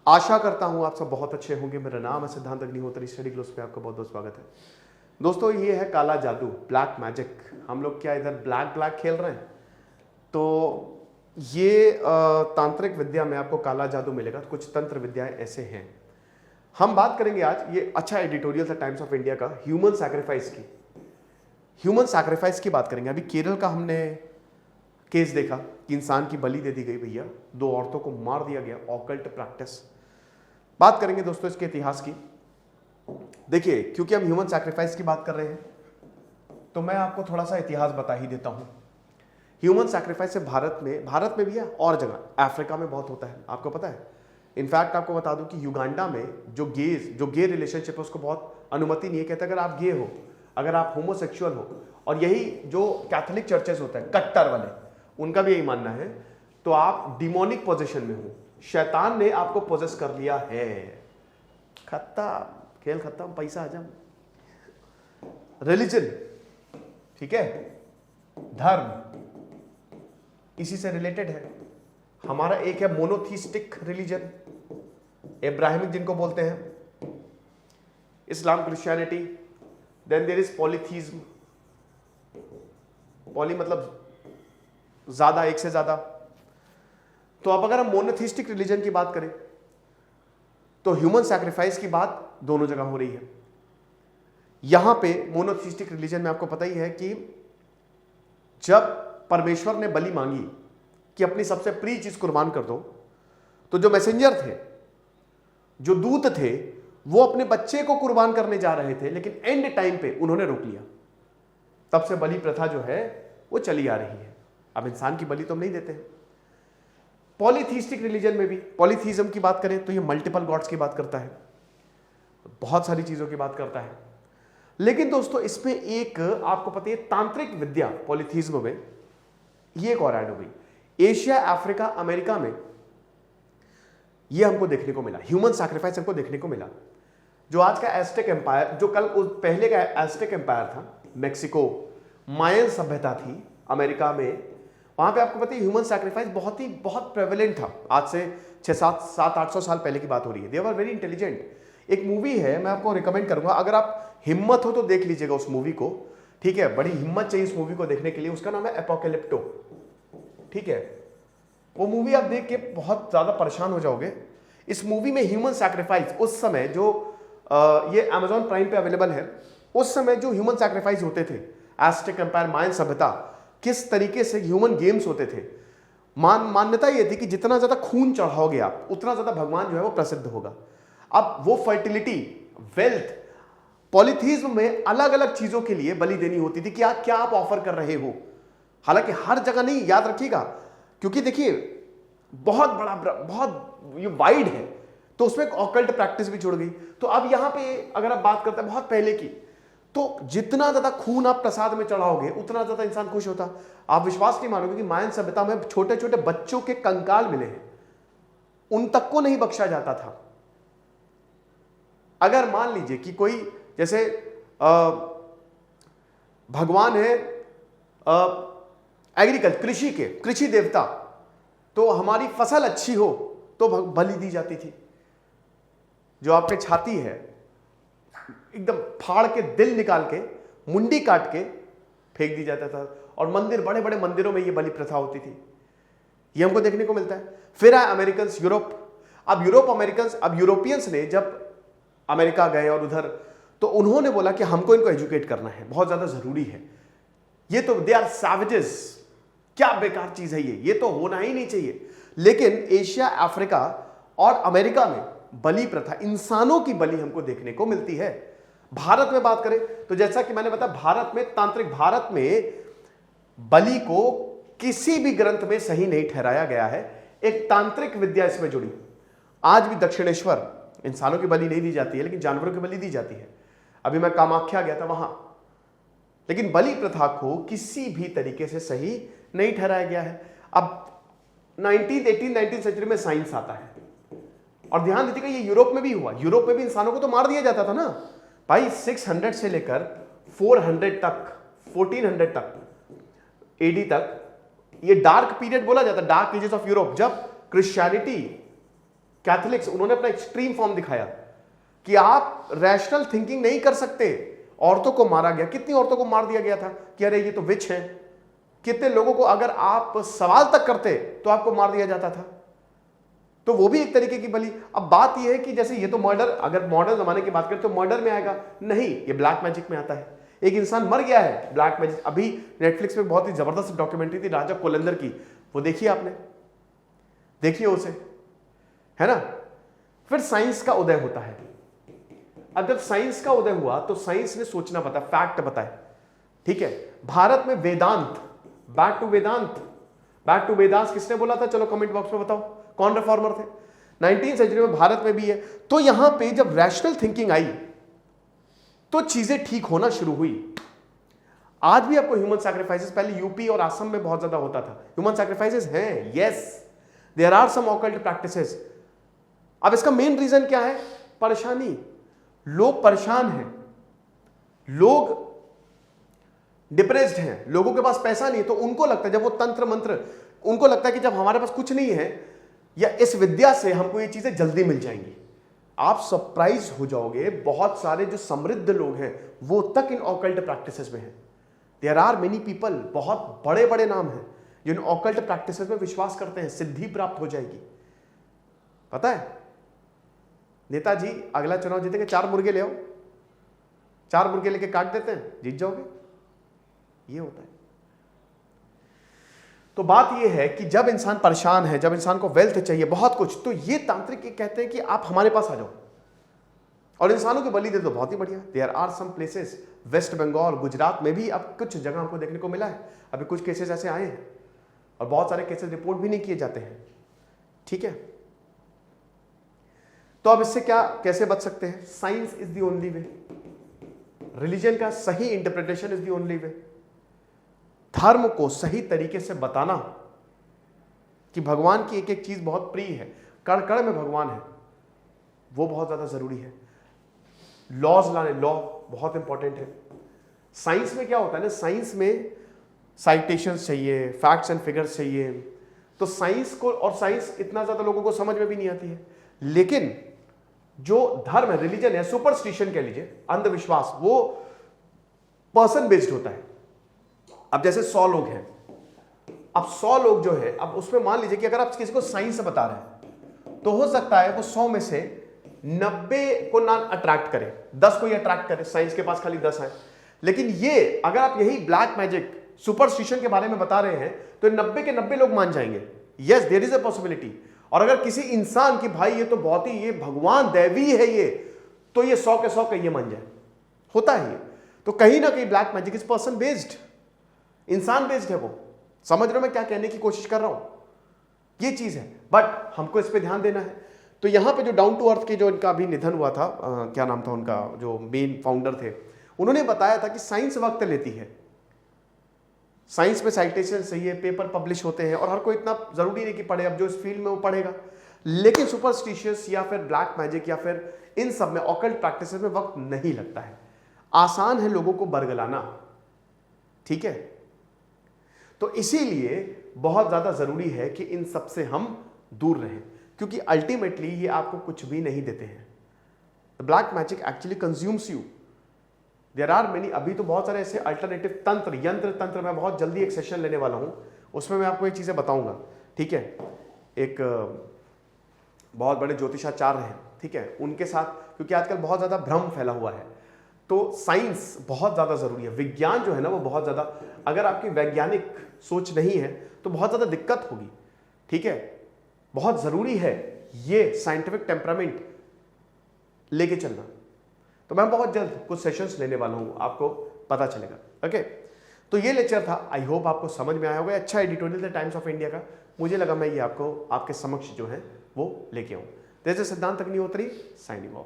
आशा करता हूं आप सब बहुत अच्छे होंगे। मेरा नाम है सिद्धांत अग्निहोत्री। स्टडी ग्लोस पे आपका बहुत बहुत स्वागत है। दोस्तों, ये है काला जादू, ब्लैक मैजिक। हम लोग क्या इधर ब्लैक ब्लैक खेल रहे हैं? तो ये तांत्रिक विद्या में आपको काला जादू मिलेगा। कुछ तंत्र विद्याएं ऐसे हैं। हम बात करेंगे आज, ये अच्छा एडिटोरियल था टाइम्स ऑफ इंडिया का, ह्यूमन सैक्रिफाइस की। ह्यूमन सैक्रिफाइस की बात करेंगे। अभी केरल का हमने केस देखा कि इंसान की बलि दे दी गई। भैया, 2 औरतों को मार दिया गया, ऑकल्ट प्रैक्टिस। बात करेंगे दोस्तों इसके इतिहास की। देखिए, क्योंकि हम ह्यूमन सैक्रिफाइस की बात कर रहे हैं तो मैं आपको थोड़ा सा इतिहास बता ही देता हूं। ह्यूमन सैक्रिफाइस से भारत में भी है और जगह, अफ्रीका में बहुत होता है, आपको पता है। इनफैक्ट आपको बता दूं कि युगांडा में जो गे रिलेशनशिप है उसको बहुत अनुमति नहीं है। कहते अगर आप गे हो, अगर आप होमोसेक्सुअल हो, और यही जो कैथोलिक चर्चेस होते हैं कट्टर वाले, उनका भी यही मानना है, तो आप डिमोनिक पोजीशन में हो, शैतान ने आपको पोजेस कर लिया है। खत्म, खेल खत्म, पैसा हजम। रिलीजन, ठीक है, धर्म इसी से रिलेटेड है। हमारा एक है मोनोथीस्टिक रिलीजन, इब्राहिमिक जिनको बोलते हैं, Islam, Christianity. Then there is polytheism. Poly मतलब ज्यादा, एक से ज्यादा। तो अब अगर हम मोनोथीस्टिक रिलीजन की बात करें तो ह्यूमन सैक्रिफाइस की बात दोनों जगह हो रही है। यहां पे मोनोथीस्टिक रिलीजन में आपको पता ही है कि जब परमेश्वर ने बलि मांगी कि अपनी सबसे प्रिय चीज कुर्बान कर दो, तो जो मैसेंजर थे, जो दूत थे, वो अपने बच्चे को कुर्बान करने जा रहे थे, लेकिन एंड टाइम पे उन्होंने रोक लिया। तब से बलि प्रथा जो है वो चली आ रही है। अब इंसान की बलि तो हम नहीं देते हैं। पॉलीथीस्टिक रिलीजन में भी, पॉलीथीज्म की बात करें तो ये मल्टीपल गॉड्स की बात करता है, बहुत सारी चीजों की बात करता है। लेकिन दोस्तों, इसमें एक आपको पता है तांत्रिक विद्या पॉलीथीज्म में ये एक और ऐड हो गई। एशिया, अफ्रीका, अमेरिका में ये हमको देखने को मिला, ह्यूमन सैक्रिफाइस हमको देखने को मिला। जो आज का एस्टेक एम्पायर, जो कल पहले का एस्टेक एम्पायर था, मेक्सिको, मायन सभ्यता थी अमेरिका में, वहां पे आपको पता है ह्यूमन सैक्रिफाइस बहुत प्रेवलेंट था। आज से 600-700-800 साल पहले की बात हो रही है। दे वर वेरी इंटेलिजेंट। एक मूवी है, मैं आपको रिकमेंड करूंगा, अगर आप हिम्मत हो तो देख लीजिएगा उस मूवी को, ठीक है। बड़ी हिम्मत चाहिए इस मूवी को देखने के लिए। उसका नाम है एपोकैलिप्टो, ठीक है। वो मूवी आप देख के बहुत ज्यादा परेशान हो जाओगे। इस मूवी में ह्यूमन सैक्रिफाइस उस समय जो ये अमेजॉन प्राइम पे अवेलेबल है, उस समय जो ह्यूमन सैक्रिफाइस होते थे, एस्टेक एम्पायर, मायन सभ्यता, किस तरीके से ह्यूमन गेम्स होते थे। मान्यता यह थी कि जितना ज्यादा खून चढ़ाओगे आप, उतना ज्यादा भगवान जो है वो प्रसिद्ध होगा। अब वो फर्टिलिटी, वेल्थ, पॉलीथीज्म में अलग अलग चीजों के लिए बलि देनी होती थी कि क्या आप ऑफर कर रहे हो। हालांकि हर जगह नहीं, याद रखिएगा, क्योंकि देखिए बहुत बड़ा, बहुत ये वाइड है, तो उसमें ऑकल्ट प्रैक्टिस भी जुड़ गई। तो अब यहां पे अगर आप बात करते हैं बहुत पहले की, तो जितना ज्यादा खून आप प्रसाद में चढ़ाओगे उतना ज्यादा इंसान खुश होता। आप विश्वास नहीं मानोगे कि मायन सभ्यता में छोटे छोटे बच्चों के कंकाल मिले हैं, उन तक को नहीं बख्शा जाता था। अगर मान लीजिए कि कोई, जैसे भगवान है एग्रीकल्चर, कृषि देवता, तो हमारी फसल अच्छी हो तो बलि दी जाती थी। जो आपके छाती है, एकदम फाड़ के दिल निकाल के, मुंडी काट के फेंक दी जाता था। और मंदिर, बड़े बड़े मंदिरों में ये बलि प्रथा होती थी। ये हमको देखने को मिलता है। फिर आए अमेरिकन, यूरोप। अब यूरोपियंस ने जब अमेरिका गए और उधर, तो उन्होंने बोला कि हमको इनको एजुकेट करना है, बहुत ज्यादा जरूरी है। ये तो दे आर सैवेजेस, क्या बेकार चीज है ये तो होना ही नहीं चाहिए। लेकिन एशिया, अफ्रीका और अमेरिका में बलि प्रथा, इंसानों की बलि हमको देखने को मिलती है। भारत में बात करें तो जैसा कि मैंने बताया, भारत में तांत्रिक, भारत में बलि को किसी भी ग्रंथ में सही नहीं ठहराया गया है। एक तांत्रिक विद्या इसमें जुड़ी। आज भी दक्षिणेश्वर, इंसानों की बलि नहीं दी जाती है, लेकिन जानवरों की बलि दी जाती है। अभी मैं कामाख्या गया था वहां, लेकिन बलि प्रथा को किसी भी तरीके से सही नहीं ठहराया गया है। अब 19th सेंचुरी में साइंस आता है, और ध्यान दीजिएगा ये यूरोप में भी हुआ। यूरोप में भी इंसानों को तो मार दिया जाता था ना भाई। 600 से लेकर 400 तक, 1400 तक, एडी तक, ये डार्क पीरियड बोला जाता है, डार्क एजेस ऑफ यूरोप, जब क्रिश्चियनिटी कैथोलिक्स, उन्होंने अपना एक्सट्रीम फॉर्म दिखाया कि आप रैशनल थिंकिंग नहीं कर सकते। औरतों को मारा गया, कितनी औरतों को मार दिया गया था कि अरे ये तो विच है। कितने लोगों को अगर आप सवाल तक करते तो आपको मार दिया जाता था। तो वो भी एक तरीके की बलि। अब बात यह है कि जैसे ये तो मर्डर, अगर मॉडर्न जमाने की बात करें तो मर्डर में आएगा, नहीं, ये ब्लैक मैजिक में आता है। एक इंसान मर गया है ब्लैक मैजिक। अभी नेटफ्लिक्स पे बहुत ही जबरदस्त डॉक्यूमेंट्री थी राजा कोलंदर की, वो देखिए आपने, देखिए उसे, है ना। फिर साइंस का उदय होता है। अब जब साइंस का उदय हुआ तो साइंस ने सोचना पता, फैक्ट बताए, ठीक है। भारत में Vedanta, back to Vedanta, back to Vedas किसने बोला था? चलो कमेंट बॉक्स में बताओ कौन रिफॉर्मर थे। 19वीं सेंचुरी में भारत में भी है। तो यहां पे जब रैशनल थिंकिंग आई तो चीजें ठीक होना शुरू हुई। आज भी आपको ह्यूमन सैक्रिफाइसेस, पहले यूपी और असम में बहुत ज्यादा होता था, ह्यूमन सैक्रिफाइसेस हैं, yes, there are some occult practices. अब इसका मेन रीजन क्या है? परेशानी। लोग परेशान हैं, लोग डिप्रेस्ड हैं, लोगों के पास पैसा नहीं है, तो उनको लगता है जब वो तंत्र मंत्र, उनको लगता है कि जब हमारे पास कुछ नहीं है या इस विद्या से हमको ये चीजें जल्दी मिल जाएंगी। आप सरप्राइज हो जाओगे, बहुत सारे जो समृद्ध लोग हैं वो तक इन ऑकल्ट प्रैक्टिसेस में हैं। देयर आर मेनी पीपल, बहुत बड़े बड़े नाम हैं जो इन ऑकल्ट प्रैक्टिसेस में विश्वास करते हैं, सिद्धि प्राप्त हो जाएगी। पता है नेताजी अगला चुनाव जीतेंगे, 4 मुर्गे ले आओ, 4 मुर्गे लेके काट देते हैं, जीत जाओगे। ये होता है। तो बात ये है कि जब इंसान परेशान है, जब इंसान को वेल्थ चाहिए, बहुत कुछ, तो ये तांत्रिक ये कहते हैं कि आप हमारे पास आ जाओ और इंसानों की बलि दे दो। बहुत ही बढ़िया। There are some places, West Bengal, Gujarat में भी अब कुछ जगह हमको देखने को मिला है। अभी कुछ केसेस ऐसे आए हैं और बहुत सारे केसेस रिपोर्ट भी नहीं किए जाते हैं, ठीक है। तो अब इससे क्या, कैसे बच सकते हैं? Science is the only way, religion का सही interpretation is the only way. धर्म को सही तरीके से बताना कि भगवान की एक एक चीज बहुत प्रिय है, कण कण में भगवान है, वो बहुत ज्यादा जरूरी है। लॉज लाने, लॉ बहुत इंपॉर्टेंट है। साइंस में क्या होता है ना, साइंस में साइटेशंस चाहिए, फैक्ट्स एंड फिगर्स चाहिए। तो साइंस को, और साइंस इतना ज्यादा लोगों को समझ में भी नहीं आती है। लेकिन जो धर्म है, रिलीजन है, सुपरस्टिशन कह लीजिए, अंधविश्वास, वो पर्सन बेस्ड होता है। अब जैसे 100 लोग हैं, अब 100 लोग जो है, अब उसमें मान लीजिए कि अगर आप किसी को साइंस से बता रहे हैं तो हो सकता है वो 100 में से 90 को ना अट्रैक्ट करे, 10 को ही अट्रैक्ट करे, साइंस के पास खाली 10 है। लेकिन ये अगर आप यही ब्लैक मैजिक, सुपरस्टिशन के बारे में बता रहे हैं तो 90 के 90 लोग मान जाएंगे। Yes, there is a possibility. और अगर किसी इंसान की भाई ये तो बहुत ही, ये भगवान दैवी है ये, तो ये 100 के 100 कहिए मान जाए, होता है ये। तो कहीं ना कहीं black magic is person based, इंसान बेस्ड है वो। समझ रहे हो मैं क्या कहने की कोशिश कर रहा हूं? ये चीज है, बट हमको इस पे ध्यान देना है। तो यहां पे जो डाउन टू अर्थ के, जो इनका अभी निधन हुआ था, क्या नाम था उनका, जो मेन फाउंडर थे, उन्होंने बताया था कि साइंस वक्त लेती है। साइंस में साइटेशन सही है, पेपर पब्लिश होते हैं, और हर कोई इतना जरूरी नहीं कि पढ़े, अब जो इस फील्ड में वो पढ़ेगा। लेकिन सुपरस्टिशियस या फिर ब्लैक मैजिक या फिर इन सब में, ऑकल्ट प्रैक्टिसेस में वक्त नहीं लगता है। आसान है लोगों को बरगलाना, ठीक है। तो इसीलिए बहुत ज्यादा जरूरी है कि इन सब से हम दूर रहें, क्योंकि अल्टीमेटली ये आपको कुछ भी नहीं देते हैं। Black magic actually consumes you. There are many, अभी तो बहुत सारे ऐसे अल्टरनेटिव तंत्र, यंत्र तंत्र, मैं बहुत जल्दी एक सेशन लेने वाला हूं, उसमें मैं आपको ये चीजें बताऊंगा, ठीक है। एक बहुत बड़े ज्योतिषाचार्य हैं, ठीक है, उनके साथ, क्योंकि आजकल बहुत ज्यादा भ्रम फैला हुआ है, तो साइंस बहुत ज्यादा जरूरी है। विज्ञान जो है ना वो बहुत ज्यादा, अगर आपकी वैज्ञानिक सोच नहीं है तो बहुत ज्यादा दिक्कत होगी, ठीक है। बहुत जरूरी है ये साइंटिफिक टेम्परामेंट लेके चलना। तो मैं बहुत जल्द कुछ सेशंस लेने वाला हूं, आपको पता चलेगा, ओके। तो ये लेक्चर था, आई होप आपको समझ में आया होगा। अच्छा editorial the times of India का, मुझे लगा मैं ये आपको आपके समक्ष जो है वो लेके आऊं। जैसे सिद्धांत अग्निहोत्री, साइनिंग ऑफ।